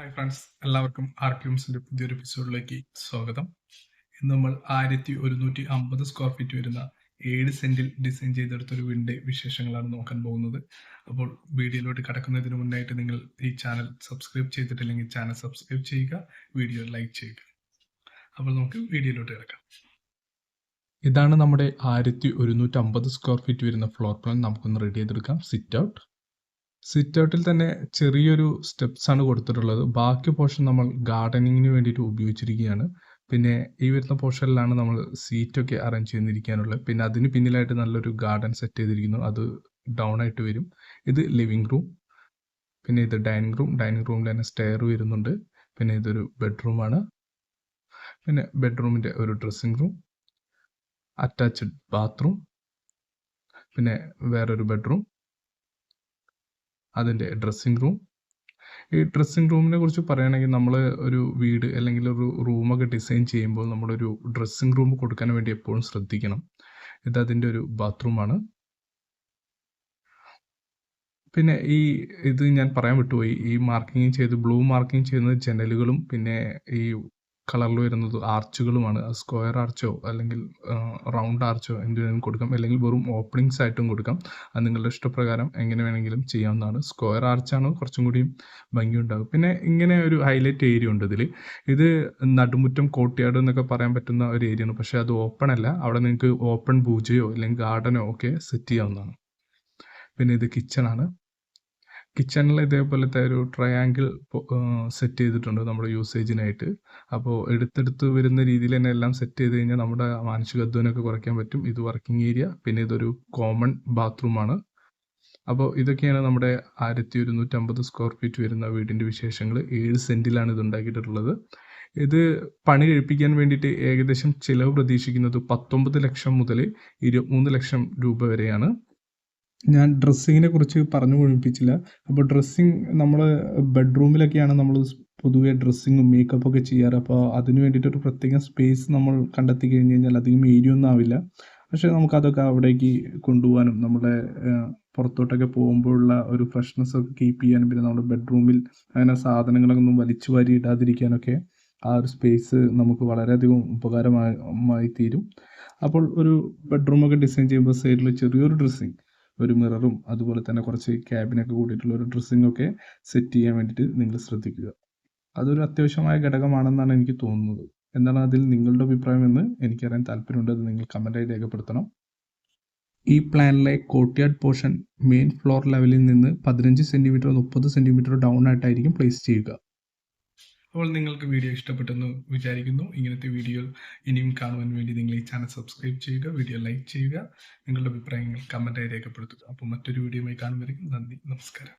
Hi friends, എല്ലാവർക്കും ആർക്യൂംസിന്റെ പുതിയൊരു എപ്പിസോഡിലേക്ക് സ്വാഗതം. ഇന്ന് നമ്മൾ 1150 സ്ക്വയർ ഫീറ്റ് വരുന്ന 7 സെന്റിൽ ഡിസൈൻ ചെയ്തെടുത്ത ഒരു വീടിന്റെ വിശേഷങ്ങളാണ് നോക്കാൻ പോകുന്നത്. അപ്പോൾ വീഡിയോയിലോട്ട് കടക്കുന്നതിന് മുന്നായിട്ട് നിങ്ങൾ ഈ ചാനൽ സബ്സ്ക്രൈബ് ചെയ്തിട്ടില്ലെങ്കിൽ ചാനൽ സബ്സ്ക്രൈബ് ചെയ്യുക, വീഡിയോ ലൈക്ക് ചെയ്യുക. അപ്പോൾ നമുക്ക് വീഡിയോയിലോട്ട് കിടക്കാം. ഇതാണ് നമ്മുടെ 1150 സ്ക്വയർ ഫീറ്റ് വരുന്ന ഫ്ലോർ പ്ലാൻ. നമുക്കൊന്ന് റെഡി ചെയ്തെടുക്കാം. സിറ്റ് ഔട്ടിൽ തന്നെ ചെറിയൊരു സ്റ്റെപ്സ് ആണ് കൊടുത്തിട്ടുള്ളത്. ബാക്കി പോർഷൻ നമ്മൾ ഗാർഡനിങ്ങിന് വേണ്ടിയിട്ട് ഉപയോഗിച്ചിരിക്കുകയാണ്. പിന്നെ ഈ വരുന്ന പോർഷനിലാണ് നമ്മൾ സീറ്റൊക്കെ അറേഞ്ച് ചെയ്തിരിക്കാനുള്ളത്. പിന്നെ അതിന് പിന്നിലായിട്ട് നല്ലൊരു ഗാർഡൻ സെറ്റ് ചെയ്തിരിക്കുന്നു. അത് ഡൗൺ ആയിട്ട് വരും. ഇത് ലിവിങ് റൂം. പിന്നെ ഇത് ഡൈനിങ് റൂമിൽ തന്നെ സ്റ്റെയർ വരുന്നുണ്ട്. പിന്നെ ഇതൊരു ബെഡ്റൂമാണ്. പിന്നെ ബെഡ്റൂമിൻ്റെ ഒരു ഡ്രസ്സിംഗ് റൂം, അറ്റാച്ച്ഡ് ബാത്റൂം, പിന്നെ വേറൊരു ബെഡ്റൂം, അതിൻ്റെ ഡ്രസ്സിംഗ് റൂം. ഈ ഡ്രസ്സിംഗ് റൂമിനെ കുറിച്ച് പറയുകയാണെങ്കിൽ നമ്മൾ ഒരു വീട് അല്ലെങ്കിൽ ഒരു റൂമൊക്കെ ഡിസൈൻ ചെയ്യുമ്പോൾ നമ്മളൊരു ഡ്രസ്സിംഗ് റൂം കൊടുക്കാൻ വേണ്ടി എപ്പോഴും ശ്രദ്ധിക്കണം. ഇത് അതിൻ്റെ ഒരു ബാത്റൂമാണ്. പിന്നെ ഇത് ഞാൻ പറയാൻ വിട്ടുപോയി. ഈ മാർക്കിങ് ചെയ്ത് ബ്ലൂ മാർക്കിങ് ചെയ്യുന്നത് ജനലുകളും പിന്നെ ഈ കളറിൽ വരുന്നത് ആർച്ചുകളുമാണ്. സ്ക്വയർ ആർച്ചോ അല്ലെങ്കിൽ റൗണ്ട് ആർച്ചോ എന്തിനും കൊടുക്കാം, അല്ലെങ്കിൽ വെറും ഓപ്പണിങ്സ് ആയിട്ടും കൊടുക്കാം. അത് നിങ്ങളുടെ ഇഷ്ടപ്രകാരം എങ്ങനെ വേണമെങ്കിലും ചെയ്യാവുന്നതാണ്. സ്ക്വയർ ആർച്ചാണ് കുറച്ചും കൂടി ഭംഗിയുണ്ടാകും. പിന്നെ ഇങ്ങനെ ഒരു ഹൈലൈറ്റ് ഏരിയ ഉണ്ട് ഇതിൽ. ഇത് നടുമുറ്റം കോർട്ട്യാർഡ് എന്നൊക്കെ പറയാൻ പറ്റുന്ന ഒരു ഏരിയയാണ്. പക്ഷേ അത് ഓപ്പൺ അല്ല. അവിടെ നിങ്ങൾക്ക് ഓപ്പൺ പൂജയോ അല്ലെങ്കിൽ ഗാർഡനോ ഒക്കെ സെറ്റ് ചെയ്യാവുന്നതാണ്. പിന്നെ ഇത് കിച്ചണാണ്. കിച്ചണിൽ ഇതേപോലത്തെ ഒരു ട്രയാങ്കിൾ സെറ്റ് ചെയ്തിട്ടുണ്ട് നമ്മുടെ യൂസേജിനായിട്ട്. അപ്പോൾ എടുത്തെടുത്ത് വരുന്ന രീതിയിൽ തന്നെ എല്ലാം സെറ്റ് ചെയ്ത് കഴിഞ്ഞാൽ നമ്മുടെ മാനസിക അധ്വാനമൊക്കെ കുറയ്ക്കാൻ പറ്റും. ഇത് വർക്കിംഗ് ഏരിയ. പിന്നെ ഇതൊരു കോമൺ ബാത്റൂമാണ്. അപ്പോൾ ഇതൊക്കെയാണ് നമ്മുടെ 1150 സ്ക്വയർ ഫീറ്റ് വരുന്ന വീടിൻ്റെ വിശേഷങ്ങൾ. 7 സെന്റിലാണ് ഇത് ഉണ്ടാക്കിയിട്ടുള്ളത്. ഇത് പണി കഴിപ്പിക്കാൻ വേണ്ടിയിട്ട് ഏകദേശം ചിലവ് പ്രതീക്ഷിക്കുന്നത് 19 ലക്ഷം മുതൽ 23 ലക്ഷം രൂപ വരെയാണ്. ഞാൻ ഡ്രസ്സിങ്ങിനെ കുറിച്ച് പറഞ്ഞു മുഴുമിപ്പിച്ചില്ല. അപ്പോൾ ഡ്രസ്സിങ് നമ്മൾ ബെഡ്റൂമിലൊക്കെയാണ് നമ്മൾ പൊതുവേ ഡ്രസ്സിങ്ങും മേക്കപ്പൊക്കെ ചെയ്യാറ്. അപ്പോൾ അതിന് വേണ്ടിയിട്ടൊരു പ്രത്യേകം സ്പേസ് നമ്മൾ കണ്ടെത്തി കഴിഞ്ഞ് കഴിഞ്ഞാൽ അധികം ഏരിയ ഒന്നും ആവില്ല. പക്ഷേ നമുക്കതൊക്കെ അവിടേക്ക് കൊണ്ടുപോകാനും നമ്മുടെ പുറത്തോട്ടൊക്കെ പോകുമ്പോഴുള്ള ഒരു ഫ്രഷ്നെസ് ഒക്കെ കീപ്പ് ചെയ്യാനും പിന്നെ നമ്മുടെ ബെഡ്റൂമിൽ അങ്ങനെ സാധനങ്ങളൊന്നും വലിച്ചു വാരി ഇടാതിരിക്കാനൊക്കെ ആ ഒരു സ്പേസ് നമുക്ക് വളരെയധികം ഉപകാരമായി തീരും. അപ്പോൾ ഒരു ബെഡ്റൂമൊക്കെ ഡിസൈൻ ചെയ്യുമ്പോൾ സൈഡിൽ ചെറിയൊരു ഡ്രസ്സിങ്, ഒരു മിററും അതുപോലെ തന്നെ കുറച്ച് ക്യാബിനൊക്കെ കൂടിയിട്ടുള്ള ഒരു ഡ്രസ്സിംഗ് ഒക്കെ സെറ്റ് ചെയ്യാൻ വേണ്ടിയിട്ട് നിങ്ങൾ ശ്രദ്ധിക്കുക. അതൊരു അത്യാവശ്യമായ ഘടകമാണെന്നാണ് എനിക്ക് തോന്നുന്നത്. എന്താണ് അതിൽ നിങ്ങളുടെ അഭിപ്രായം എന്ന് എനിക്കറിയാൻ താല്പര്യമുണ്ട്. അത് നിങ്ങൾ കമൻറ്റായി രേഖപ്പെടുത്തണം. ഈ പ്ലാനിലെ കോർട്ട്യാർഡ് പോർഷൻ മെയിൻ ഫ്ലോർ ലെവലിൽ നിന്ന് 15 സെൻറ്റിമീറ്റർ 30 സെൻറ്റിമീറ്റർ ഡൗൺ ആയിട്ടായിരിക്കും പ്ലേസ് ചെയ്യുക. അപ്പോൾ നിങ്ങൾക്ക് വീഡിയോ ഇഷ്ടപ്പെട്ടെന്ന് വിചാരിക്കുന്നു. ഇങ്ങനത്തെ വീഡിയോ ഇനിയും കാണുവാൻ വേണ്ടി നിങ്ങൾ ഈ ചാനൽ സബ്സ്ക്രൈബ് ചെയ്യുക, വീഡിയോ ലൈക്ക് ചെയ്യുക, നിങ്ങളുടെ അഭിപ്രായങ്ങൾ കമൻറ്റായി രേഖപ്പെടുത്തുക. അപ്പോൾ മറ്റൊരു വീഡിയോയുമായി കാണുന്നവരെയും നന്ദി, നമസ്കാരം.